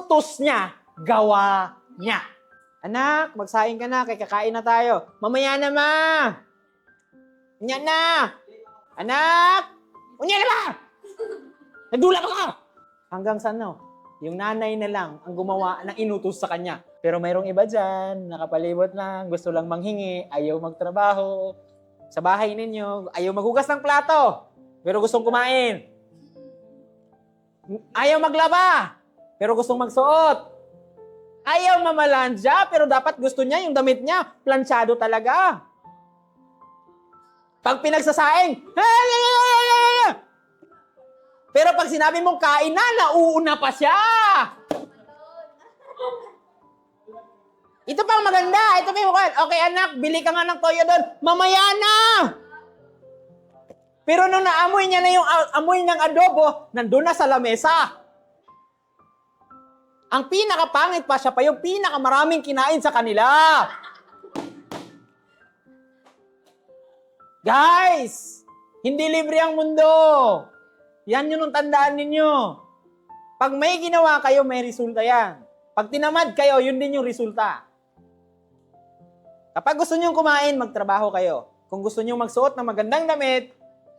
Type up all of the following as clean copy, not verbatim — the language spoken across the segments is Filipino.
Utos niya, gawa niya. Anak, magsaing ka na, kay kakain na tayo. Mamaya na, ma! Unya na! Anak! Unya na, ma! Nagdula ka! Hanggang saan, no? Yung nanay na lang ang gumawa ng inutos sa kanya. Pero mayroong iba dyan, nakapalibot lang, gusto lang manghingi, ayaw magtrabaho. Sa bahay ninyo, ayaw maghugas ng plato, pero gustong kumain. Ayaw maglaba, pero gustong magsuot. Ayaw mamalandya, pero dapat gusto niya yung damit niya, planchado talaga. Pag pinagsasaing, pero pag sinabi mong kain na, nauuna pa siya. Ito pang maganda. Ito pa yung okay anak, bili ka nga ng toyo doon. Mamaya na! Pero nung naamoy niya na yung amoy ng adobo, nandun na sa lamesa. Ang pinakapangit pa, siya pa yung pinakamaraming kinain sa kanila. Guys! Hindi libre ang mundo. Yan yun ang tandaan ninyo. Pag may ginawa kayo, may resulta yan. Pag tinamad kayo, yun din yung resulta. Kapag gusto nyo kumain, magtrabaho kayo. Kung gusto nyo magsuot ng magandang damit,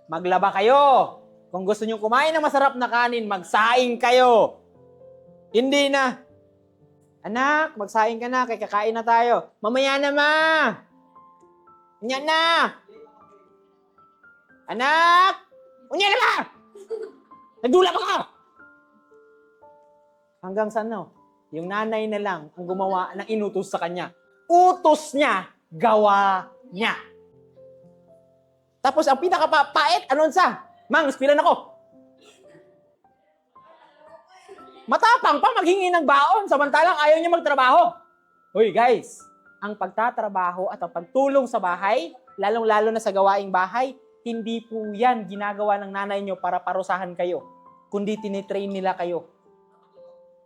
maglaba kayo. Kung gusto nyo kumain ng masarap na kanin, magsaing kayo. Hindi na, anak, magsaing ka na, kay kakain na tayo. Mamaya na, ma! Unya na! Anak! Unya na, ma! Nagdula ka! Hanggang saan, no? Yung nanay na lang ang gumawa ng inutos sa kanya. Utos niya, gawa niya. Tapos ang pinakapapait, anon sa? Mang, ispilan ako. Matapang pa maghingi ng baon samantalang ayaw niya magtrabaho. Hoy guys, ang pagtatrabaho at ang pagtulong sa bahay, lalong-lalo na sa gawaing bahay, hindi po yan ginagawa ng nanay niyo para parusahan kayo, kundi tinitrain nila kayo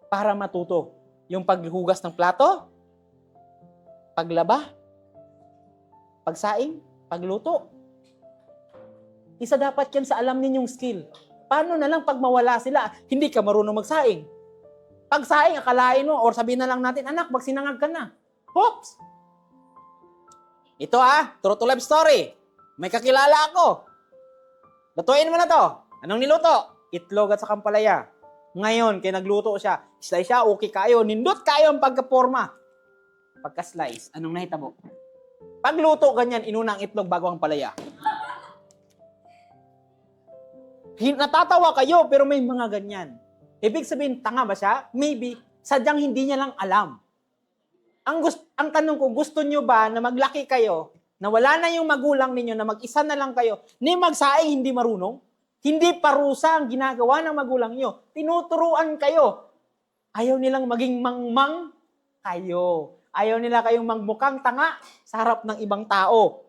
para matuto. Yung paghugas ng plato, paglaba, pagsaing, pagluto. Isa dapat yan sa alam ninyong skill. Paano na lang pag mawala sila, hindi ka marunong magsaing? Pagsaing, akalain mo, or sabihin na lang natin, anak, magsinangag ka na. Hoops! Ito true to life story. May kakilala ako. Lutuin mo na to. Anong niluto? Itlog at sa kampalaya. Ngayon, kaya nagluto siya, slice siya, okay kayo, nindot kayo ang pagkaporma. Pagka-slice, anong nahitabo? Pagluto, ganyan, inuna ang itlog bago ang palaya. Natatawa kayo, pero may mga ganyan. Ibig sabihin, tanga ba siya? Maybe, sadyang hindi niya lang alam. Ang tanong ko, gusto nyo ba na maglaki kayo, na wala na yung magulang ninyo, na mag-isa na lang kayo, ni magsaing hindi marunong? Hindi parusa ang ginagawa ng magulang nyo. Tinuturuan kayo. Ayaw nilang maging mangmang kayo. Ayaw nila kayong magmukhang tanga sa harap ng ibang tao.